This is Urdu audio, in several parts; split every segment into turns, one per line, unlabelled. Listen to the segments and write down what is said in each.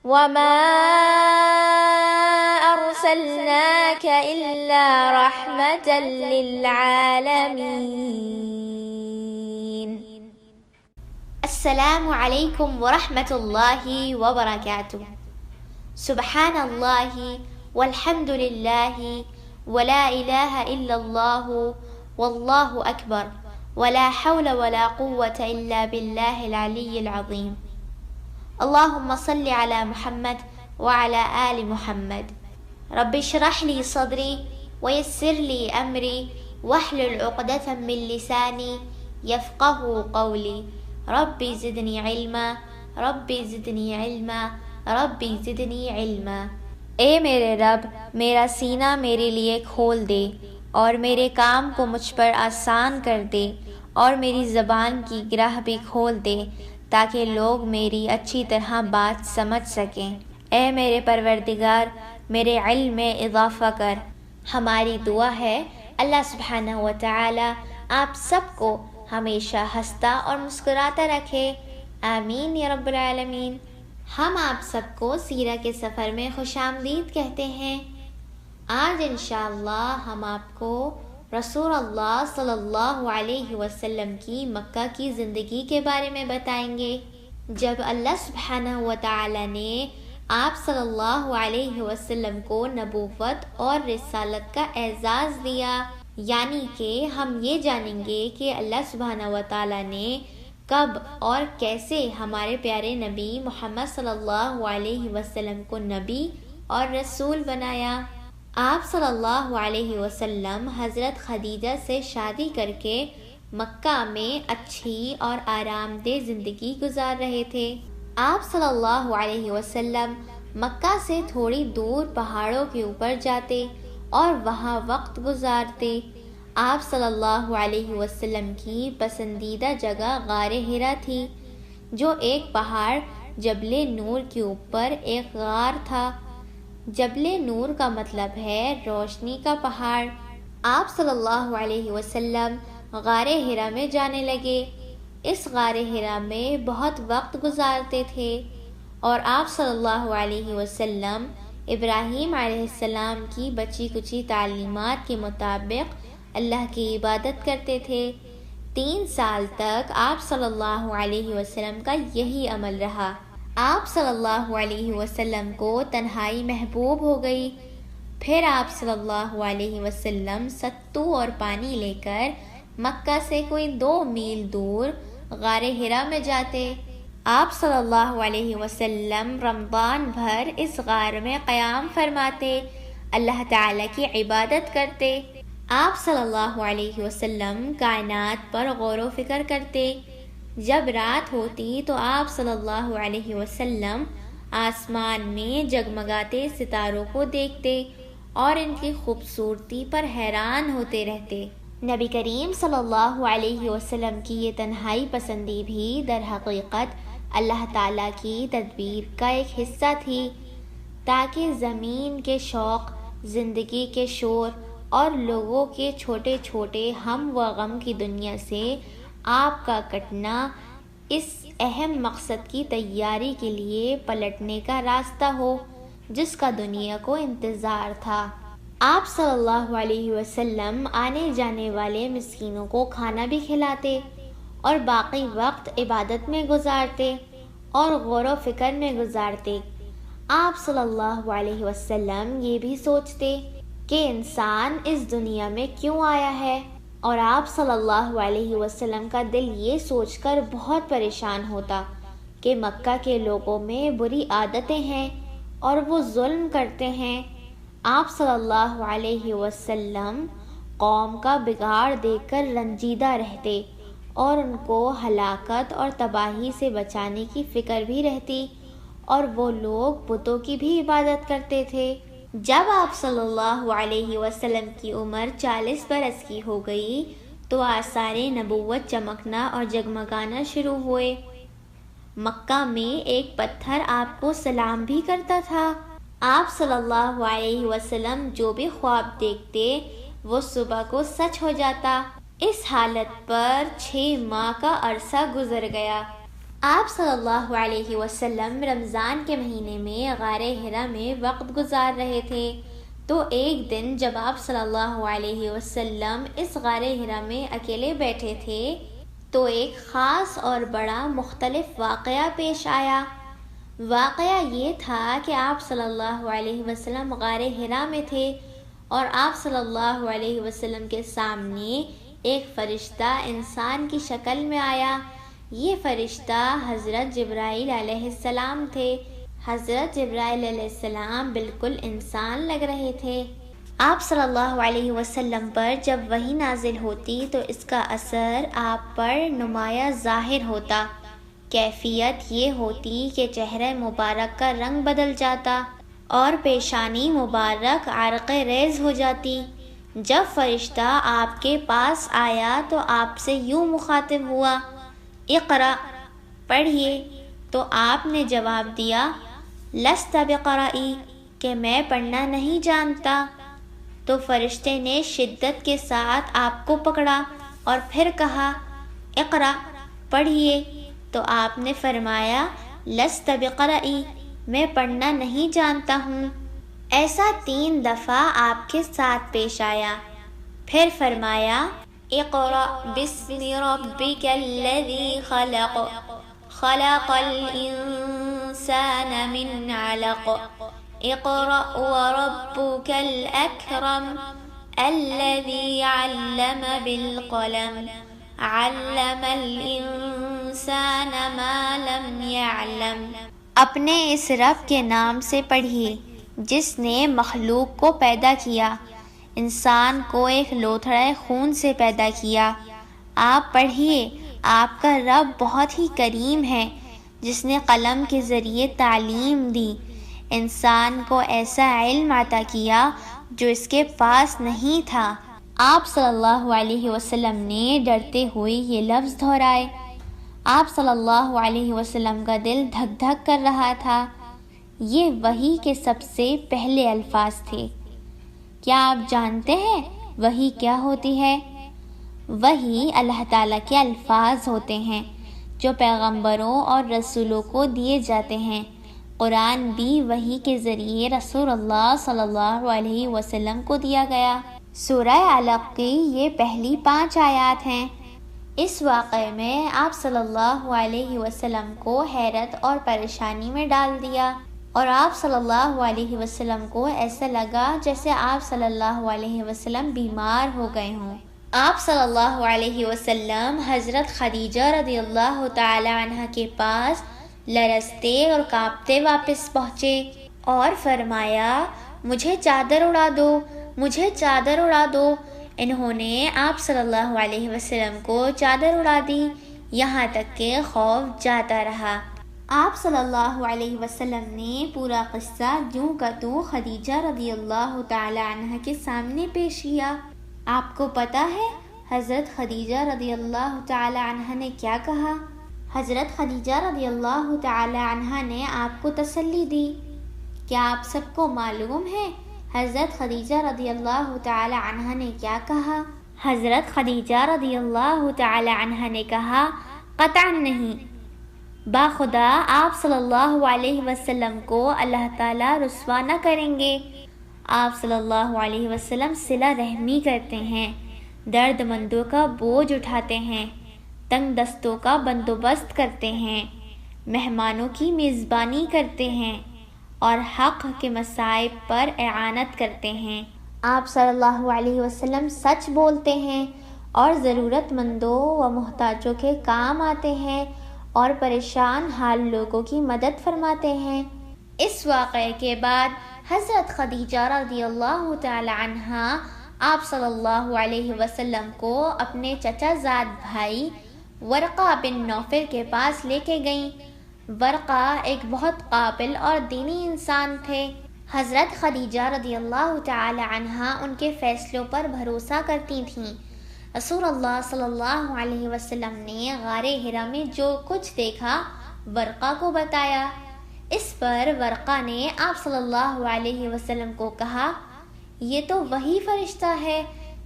وما أرسلناك إلا رحمة للعالمين. السلام علیکم ورحمۃ اللہ وبرکاتہ. سبحان اللہ والحمد للہ ولا الہ الا اللہ واللہ اکبر ولا حول ولا قوة الا باللہ العلی العظیم. اللہم صل علی محمد وعلی آل محمد. رب اشرح لی صدری ویسر لی امری واحلل عقدۃ من لسانی یفقہوا قولی. ربی زدنی علما ربی زدنی علما ربی زدنی علما. اے میرے رب، میرا سینہ میرے لیے کھول دے اور میرے کام کو مجھ پر آسان کر دے اور میری زبان کی گرہ بھی کھول دے تاکہ لوگ میری اچھی طرح بات سمجھ سکیں. اے میرے پروردگار، میرے علم میں اضافہ کر. ہماری دعا ہے اللہ سبحانہ و تعالی آپ سب کو ہمیشہ ہنستا اور مسکراتا رکھے. آمین یا رب العالمین. ہم آپ سب کو سیرہ کے سفر میں خوش آمدید کہتے ہیں. آج انشاءاللہ ہم آپ کو رسول اللہ صلی اللہ علیہ وسلم کی مکہ کی زندگی کے بارے میں بتائیں گے. جب اللہ سبحانہ و تعالی نے آپ صلی اللہ علیہ وسلم کو نبوت اور رسالت کا اعزاز دیا، یعنی کہ ہم یہ جانیں گے کہ اللہ سبحانہ و تعالی نے کب اور کیسے ہمارے پیارے نبی محمد صلی اللہ علیہ وسلم کو نبی اور رسول بنایا. آپ صلی اللہ علیہ وسلم حضرت خدیجہ سے شادی کر کے مکہ میں اچھی اور آرام دہ زندگی گزار رہے تھے. آپ صلی اللہ علیہ وسلم مکہ سے تھوڑی دور پہاڑوں کے اوپر جاتے اور وہاں وقت گزارتے. آپ صلی اللہ علیہ وسلم کی پسندیدہ جگہ غار حرا تھی، جو ایک پہاڑ جبل نور کے اوپر ایک غار تھا. جبل نور کا مطلب ہے روشنی کا پہاڑ. آپ صلی اللہ علیہ وسلم غار حرا میں جانے لگے. اس غار حرا میں بہت وقت گزارتے تھے اور آپ صلی اللہ علیہ وسلم ابراہیم علیہ السلام کی بچی کچی تعلیمات کے مطابق اللہ کی عبادت کرتے تھے. 3 سال تک آپ صلی اللہ علیہ وسلم کا یہی عمل رہا. آپ صلی اللہ علیہ وسلم کو تنہائی محبوب ہو گئی. پھر آپ صلی اللہ علیہ وسلم ستو اور پانی لے کر مکہ سے کوئی 2 میل دور غار حرا میں جاتے. آپ صلی اللہ علیہ وسلم رمضان بھر اس غار میں قیام فرماتے، اللہ تعالی کی عبادت کرتے. آپ صلی اللہ علیہ وسلم کائنات پر غور و فکر کرتے. جب رات ہوتی تو آپ صلی اللہ علیہ وسلم آسمان میں جگمگاتے ستاروں کو دیکھتے اور ان کی خوبصورتی پر حیران ہوتے رہتے. نبی کریم صلی اللہ علیہ وسلم کی یہ تنہائی پسندی بھی در حقیقت اللہ تعالیٰ کی تدبیر کا ایک حصہ تھی، تاکہ زمین کے شوق، زندگی کے شور اور لوگوں کے چھوٹے چھوٹے ہم و غم کی دنیا سے آپ کا کٹنا اس اہم مقصد کی تیاری کے لیے پلٹنے کا راستہ ہو جس کا دنیا کو انتظار تھا. آپ صلی اللہ علیہ وسلم آنے جانے والے مسکینوں کو کھانا بھی کھلاتے اور باقی وقت عبادت میں گزارتے اور غور و فکر میں گزارتے. آپ صلی اللہ علیہ وسلم یہ بھی سوچتے کہ انسان اس دنیا میں کیوں آیا ہے، اور آپ صلی اللہ علیہ وسلم کا دل یہ سوچ کر بہت پریشان ہوتا کہ مکہ کے لوگوں میں بری عادتیں ہیں اور وہ ظلم کرتے ہیں. آپ صلی اللہ علیہ وسلم قوم کا بگاڑ دیکھ کر رنجیدہ رہتے اور ان کو ہلاکت اور تباہی سے بچانے کی فکر بھی رہتی، اور وہ لوگ بتوں کی بھی عبادت کرتے تھے. جب آپ صلی اللہ علیہ وسلم کی عمر 40 برس کی ہو گئی تو آثار نبوت چمکنا اور جگمگانا شروع ہوئے. مکہ میں ایک پتھر آپ کو سلام بھی کرتا تھا. آپ صلی اللہ علیہ وسلم جو بھی خواب دیکھتے وہ صبح کو سچ ہو جاتا. اس حالت پر 6 ماہ کا عرصہ گزر گیا. آپ صلی اللہ علیہ وسلم رمضان کے مہینے میں غار حرا میں وقت گزار رہے تھے، تو ایک دن جب آپ صلی اللہ علیہ وسلم اس غار حرا میں اکیلے بیٹھے تھے تو ایک خاص اور بڑا مختلف واقعہ پیش آیا۔ واقعہ یہ تھا کہ آپ صلی اللہ علیہ وسلم غار حرا میں تھے اور آپ صلی اللہ علیہ وسلم کے سامنے ایک فرشتہ انسان کی شکل میں آیا۔ یہ فرشتہ حضرت جبرائیل علیہ السلام تھے۔ حضرت جبرائیل علیہ السلام بالکل انسان لگ رہے تھے۔ آپ صلی اللہ علیہ وسلم پر جب وحی نازل ہوتی تو اس کا اثر آپ پر نمایاں ظاہر ہوتا۔ کیفیت یہ ہوتی کہ چہرہ مبارک کا رنگ بدل جاتا اور پیشانی مبارک عرق ریز ہو جاتی۔ جب فرشتہ آپ کے پاس آیا تو آپ سے یوں مخاطب ہوا، اقرأ، پڑھیے۔ تو آپ نے جواب دیا، لست بقرئی، کہ میں پڑھنا نہیں جانتا۔ تو فرشتے نے شدت کے ساتھ آپ کو پکڑا اور پھر کہا، اقرأ، پڑھیے۔ تو آپ نے فرمایا، لست بقرئی، میں پڑھنا نہیں جانتا ہوں۔ ایسا 3 دفعہ آپ کے ساتھ پیش آیا۔ پھر فرمایا، اقرأ بسم ربک الذی خلق، خلق الانسان من علق، اقرأ وربک الاکرم، الذی علم بالقلم، علم الانسان ما لم يعلم۔ اپنے اس رب کے نام سے پڑھیے جس نے مخلوق کو پیدا کیا، انسان کو ایک لوتھڑے خون سے پیدا کیا۔ آپ پڑھیے، آپ کا رب بہت ہی کریم ہے جس نے قلم کے ذریعے تعلیم دی، انسان کو ایسا علم عطا کیا جو اس کے پاس نہیں تھا۔ آپ صلی اللہ علیہ وسلم نے ڈرتے ہوئے یہ لفظ دہرائے۔ آپ صلی اللہ علیہ وسلم کا دل دھک دھک کر رہا تھا۔ یہ وحی کے سب سے پہلے الفاظ تھے۔ کیا آپ جانتے ہیں وحی کیا ہوتی ہے؟ وحی اللہ تعالیٰ کے الفاظ ہوتے ہیں جو پیغمبروں اور رسولوں کو دیے جاتے ہیں۔ قرآن بھی وحی کے ذریعے رسول اللہ صلی اللہ علیہ وسلم کو دیا گیا۔ سورہ علق کی یہ پہلی 5 آیات ہیں۔ اس واقعے میں آپ صلی اللہ علیہ وسلم کو حیرت اور پریشانی میں ڈال دیا اور آپ صلی اللہ علیہ وسلم کو ایسا لگا جیسے آپ صلی اللہ علیہ وسلم بیمار ہو گئے ہوں۔ آپ صلی اللہ علیہ وسلم حضرت خدیجہ رضی اللہ تعالی عنہ کے پاس لرزتے اور کانپتے واپس پہنچے اور فرمایا، مجھے چادر اڑا دو، مجھے چادر اڑا دو۔ انہوں نے آپ صلی اللہ علیہ وسلم کو چادر اڑا دی، یہاں تک کہ خوف جاتا رہا۔ آپ صلی اللہ علیہ وسلم نے پورا قصہ یوں کا توں خدیجہ رضی اللہ تعالی عنہ کے سامنے پیش کیا۔ آپ کو پتہ ہے حضرت خدیجہ رضی اللہ تعالی عنہ نے کیا کہا؟ حضرت خدیجہ رضی اللہ تعالی عنہ نے آپ کو تسلی دی۔ کیا آپ سب کو معلوم ہے حضرت خدیجہ رضی اللہ تعالی عنہ نے کیا کہا؟ حضرت خدیجہ رضی اللہ تعالی عنہ نے کہا، قطعا نہیں، باخدا آپ صلی اللہ علیہ وسلم کو اللہ تعالیٰ رسوا نہ کریں گے۔ آپ صلی اللہ علیہ وسلم صلہ رحمی کرتے ہیں، درد مندوں کا بوجھ اٹھاتے ہیں، تنگ دستوں کا بندوبست کرتے ہیں، مہمانوں کی میزبانی کرتے ہیں اور حق کے مصائب پر اعانت کرتے ہیں۔ آپ صلی اللہ علیہ وسلم سچ بولتے ہیں اور ضرورت مندوں و محتاجوں کے کام آتے ہیں اور پریشان حال لوگوں کی مدد فرماتے ہیں۔ اس واقعے کے بعد حضرت خدیجہ رضی اللہ تعالی عنہ آپ صلی اللہ علیہ وسلم کو اپنے چچا زاد بھائی ورقہ بن نوفل کے پاس لے کے گئیں۔ ورقہ ایک بہت قابل اور دینی انسان تھے۔ حضرت خدیجہ رضی اللہ تعالی عنہ ان کے فیصلوں پر بھروسہ کرتی تھیں۔ رسول اللہ صلی اللہ علیہ وسلم نے غار حرا میں جو کچھ دیکھا ورقہ کو بتایا۔ اس پر ورقہ نے آپ صلی اللہ علیہ وسلم کو کہا، یہ تو وہی فرشتہ ہے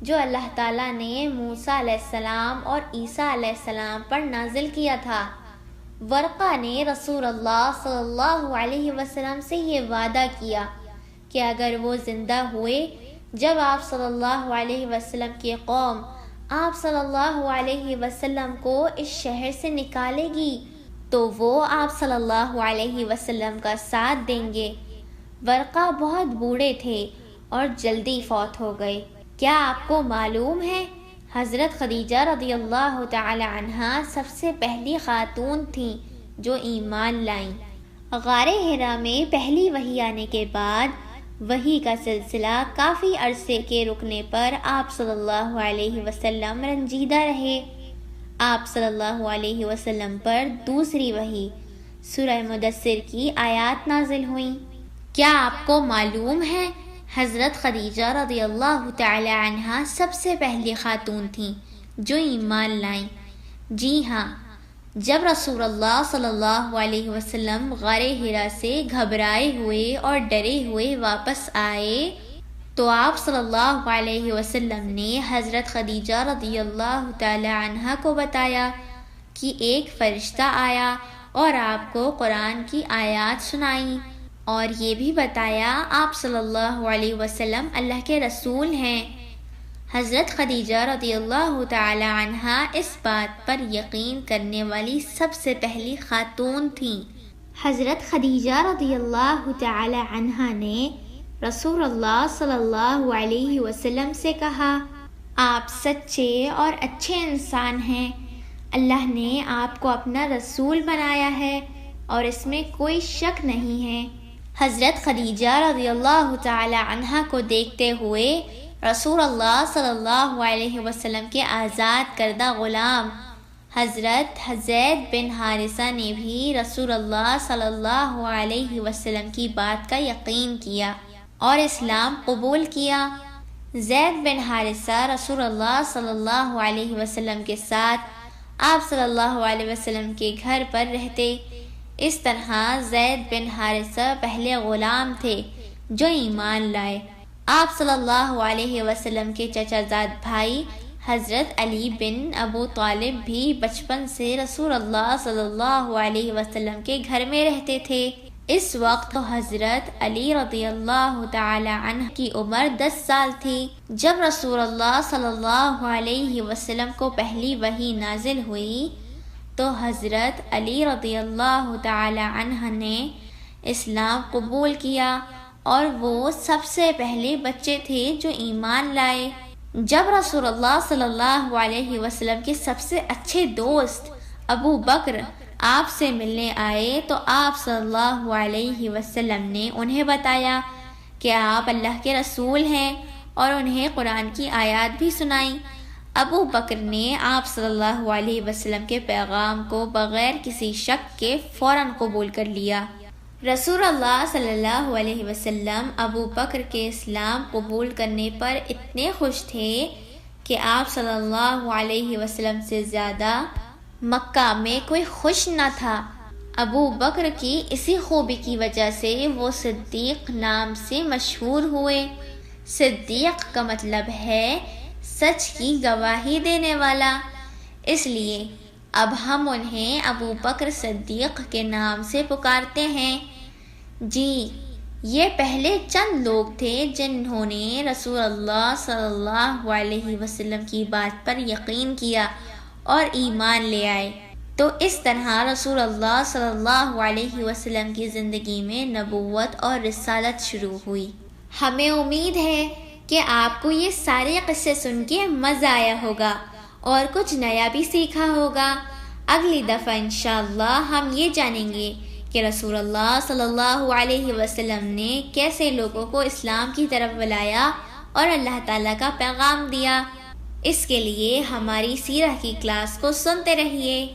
جو اللہ تعالیٰ نے موسیٰ علیہ السلام اور عیسیٰ علیہ السلام پر نازل کیا تھا۔ ورقہ نے رسول اللہ صلی اللہ علیہ وسلم سے یہ وعدہ کیا کہ اگر وہ زندہ ہوئے جب آپ صلی اللہ علیہ وسلم کی قوم آپ صلی اللہ علیہ وسلم کو اس شہر سے نکالے گی تو وہ آپ صلی اللہ علیہ وسلم کا ساتھ دیں گے۔ ورقہ بہت بوڑھے تھے اور جلدی فوت ہو گئے۔ کیا آپ کو معلوم ہے حضرت خدیجہ رضی اللہ تعالی عنہا سب سے پہلی خاتون تھیں جو ایمان لائیں۔ غار حرا میں پہلی وحی آنے کے بعد وحی کا سلسلہ کافی عرصے کے رکنے پر آپ صلی اللہ علیہ وسلم رنجیدہ رہے۔ آپ صلی اللہ علیہ وسلم پر دوسری وحی سورہ مدثر کی آیات نازل ہوئیں۔ کیا آپ کو معلوم ہے حضرت خدیجہ رضی اللہ تعالی عنہا سب سے پہلی خاتون تھیں جو ایمان لائیں؟ جی ہاں، جب رسول اللہ صلی اللہ علیہ وسلم غار حرا سے گھبرائے ہوئے اور ڈرے ہوئے واپس آئے تو آپ صلی اللہ علیہ وسلم نے حضرت خدیجہ رضی اللہ تعالی عنہا کو بتایا کہ ایک فرشتہ آیا اور آپ کو قرآن کی آیات سنائیں، اور یہ بھی بتایا آپ صلی اللہ علیہ وسلم اللہ کے رسول ہیں۔ حضرت خدیجہ رضی اللہ تعالی عنہا اس بات پر یقین کرنے والی سب سے پہلی خاتون تھیں۔ حضرت خدیجہ رضی اللہ تعالی عنہا نے رسول اللہ صلی اللہ علیہ وسلم سے کہا، آپ سچے اور اچھے انسان ہیں، اللہ نے آپ کو اپنا رسول بنایا ہے اور اس میں کوئی شک نہیں ہے۔ حضرت خدیجہ رضی اللہ تعالی عنہا کو دیکھتے ہوئے رسول اللہ صلی اللہ علیہ وسلم کے آزاد کردہ غلام حضرت زید بن حارثہ نے بھی رسول اللہ صلی اللہ علیہ وسلم کی بات کا یقین کیا اور اسلام قبول کیا۔ زید بن حارثہ رسول اللہ صلی اللہ علیہ وسلم کے ساتھ آپ صلی اللہ علیہ وسلم کے گھر پر رہتے۔ اس طرح زید بن حارثہ پہلے غلام تھے جو ایمان لائے۔ آپ صلی اللہ علیہ وسلم کے چچا زاد بھائی حضرت علی بن ابو طالب بھی بچپن سے رسول اللہ صلی اللہ علیہ وسلم کے گھر میں رہتے تھے۔ اس وقت حضرت علی رضی اللہ تعالی عنہ کی عمر 10 سال تھی جب رسول اللہ صلی اللہ علیہ وسلم کو پہلی وحی نازل ہوئی تو حضرت علی رضی اللہ تعالی عنہ نے اسلام قبول کیا اور وہ سب سے پہلے بچے تھے جو ایمان لائے۔ جب رسول اللہ صلی اللہ علیہ وسلم کے سب سے اچھے دوست ابو بکر آپ سے ملنے آئے تو آپ صلی اللہ علیہ وسلم نے انہیں بتایا کہ آپ اللہ کے رسول ہیں اور انہیں قرآن کی آیات بھی سنائیں۔ ابو بکر نے آپ صلی اللہ علیہ وسلم کے پیغام کو بغیر کسی شک کے فوراً قبول کر لیا۔ رسول اللہ صلی اللہ علیہ وسلم ابو بکر کے اسلام قبول کرنے پر اتنے خوش تھے کہ آپ صلی اللہ علیہ وسلم سے زیادہ مکہ میں کوئی خوش نہ تھا۔ ابو بکر کی اسی خوبی کی وجہ سے وہ صدیق نام سے مشہور ہوئے۔ صدیق کا مطلب ہے سچ کی گواہی دینے والا، اس لیے اب ہم انہیں ابو بکر صدیق کے نام سے پکارتے ہیں۔ جی، یہ پہلے چند لوگ تھے جنہوں نے رسول اللہ صلی اللہ علیہ وسلم کی بات پر یقین کیا اور ایمان لے آئے۔ تو اس طرح رسول اللہ صلی اللہ علیہ وسلم کی زندگی میں نبوت اور رسالت شروع ہوئی۔ ہمیں امید ہے کہ آپ کو یہ سارے قصے سن کے مزہ آیا ہوگا اور کچھ نیا بھی سیکھا ہوگا۔ اگلی دفعہ انشاءاللہ ہم یہ جانیں گے کہ رسول اللہ صلی اللہ علیہ وسلم نے کیسے لوگوں کو اسلام کی طرف بلایا اور اللہ تعالیٰ کا پیغام دیا۔ اس کے لیے ہماری سیرہ کی کلاس کو سنتے رہیے۔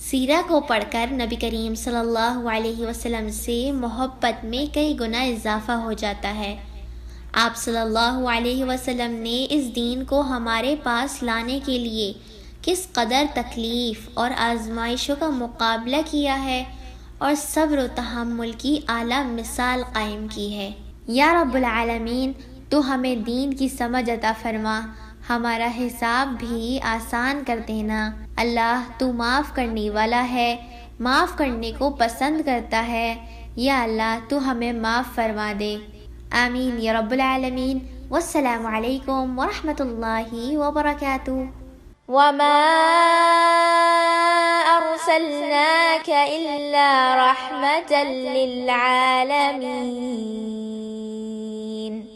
سیرہ کو پڑھ کر نبی کریم صلی اللہ علیہ وسلم سے محبت میں کئی گنا اضافہ ہو جاتا ہے۔ آپ صلی اللہ علیہ وسلم نے اس دین کو ہمارے پاس لانے کے لیے کس قدر تکلیف اور آزمائشوں کا مقابلہ کیا ہے اور صبر و تحمل کی اعلیٰ مثال قائم کی ہے۔ یا رب العالمین، تو ہمیں دین کی سمجھ عطا فرما، ہمارا حساب بھی آسان کر دینا۔ اللہ، تو معاف کرنے والا ہے، معاف کرنے کو پسند کرتا ہے۔ یا اللہ تو ہمیں معاف فرما دے، آمین یا رب العالمین۔ والسلام علیکم ورحمۃ اللہ وبرکاتہ۔ وما أرسلناك إلا رحمة للعالمين۔